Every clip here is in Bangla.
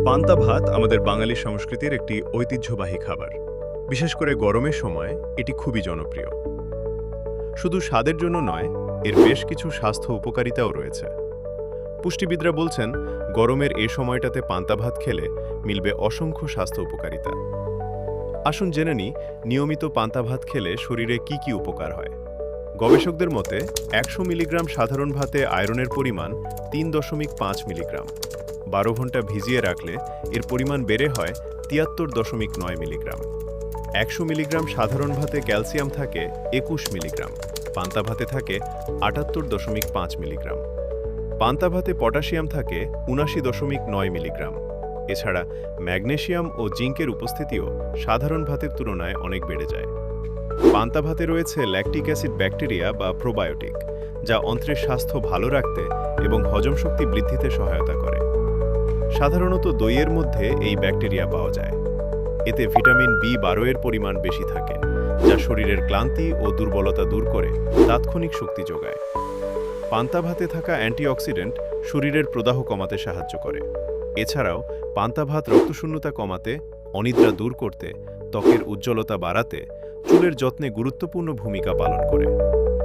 পান্তা ভাত আমাদের বাঙালি সংস্কৃতির একটি ঐতিহ্যবাহী খাবার। বিশেষ করে গরমের সময় এটি খুবই জনপ্রিয়। শুধু স্বাদের জন্য নয়, এর বেশ কিছু স্বাস্থ্য উপকারিতাও রয়েছে। পুষ্টিবিদরা বলছেন, গরমের এ সময়টাতে পান্তা ভাত খেলে মিলবে অসংখ্য স্বাস্থ্য উপকারিতা। আসুন জেনে নিই, নিয়মিত পান্তা ভাত খেলে শরীরে কি কি উপকার হয়। গবেষকদের মতে ১০০ মিলিগ্রাম সাধারণ ভাতে আয়রনের পরিমাণ ৩.৫ মিলিগ্রাম। ১২ ঘন্টা ভিজিয়ে রাখলে এর পরিমাণ বেড়ে হয় ৭৩.৯ মিলিগ্রাম। ১০০ মিলিগ্রাম সাধারণ ভাতে ক্যালসিয়াম থাকে ২১ মিলিগ্রাম, পান্তা ভাতে থাকে ৭৮.৫ মিলিগ্রাম। পান্তা ভাতে পটাশিয়াম থাকে ৭৯.৯ মিলিগ্রাম। এছাড়া ম্যাগনেসিয়াম ও জিঙ্কের উপস্থিতিও সাধারণ ভাতের তুলনায় অনেক বেড়ে যায়। পান্তা ভাতে রয়েছে ল্যাকটিক অ্যাসিড ব্যাকটেরিয়া বা প্রোবায়োটিক, যা অন্ত্রের স্বাস্থ্য ভালো রাখতে এবং হজম শক্তি বৃদ্ধিতে সহায়তা করে। সাধারণত দইয়ের মধ্যে এই ব্যাকটেরিয়া পাওয়া যায়। এতে ভিটামিন বি12 এর পরিমাণ বেশি থাকে, যা শরীরের ক্লান্তি ও দুর্বলতা দূর করে তাৎক্ষণিক শক্তি যোগায়। পান্তা ভাতে থাকা অ্যান্টিঅক্সিডেন্ট শরীরের প্রদাহ কমাতে সাহায্য করে। এছাড়াও পান্তা ভাত রক্তশূন্যতা কমাতে, অনিদ্রা দূর করতে, ত্বকের উজ্জ্বলতা বাড়াতে, চুলের যত্নে গুরুত্বপূর্ণ ভূমিকা পালন করে।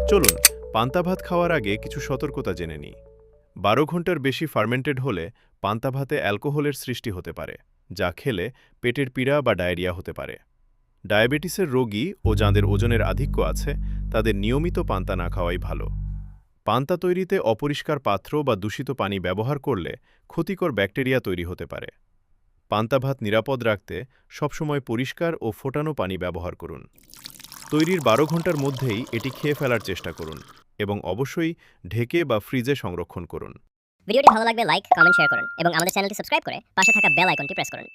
চলুন পান্তা ভাত খাওয়ার আগে কিছু সতর্কতা জেনে নিই। ১২ ঘন্টার বেশি ফার্মেন্টেড হলে পান্তা ভাতে অ্যালকোহলের সৃষ্টি হতে পারে, যা খেলে পেটের পীড়া বা ডায়রিয়া হতে পারে। ডায়াবেটিসের রোগী ও যাঁদের ওজনের আধিক্য আছে, তাদের নিয়মিত পান্তা না খাওয়াই ভালো। পান্তা তৈরিতে অপরিষ্কার পাত্র বা দূষিত পানি ব্যবহার করলে ক্ষতিকর ব্যাকটেরিয়া তৈরি হতে পারে। পান্তা ভাত নিরাপদ রাখতে সবসময় পরিষ্কার ও ফোটানো পানি ব্যবহার করুন। তৈরির ১২ ঘন্টার মধ্যেই এটি খেয়ে ফেলার চেষ্টা করুন এবং অবশ্যই ঢেকে বা ফ্রিজে সংরক্ষণ করুন। ভিডিওটি ভালো লাগলে লাইক, কমেন্ট, শেয়ার করুন এবং আমাদের চ্যানেলটি সাবস্ক্রাইব করে পাশে থাকা বেল আইকনটি প্রেস করুন।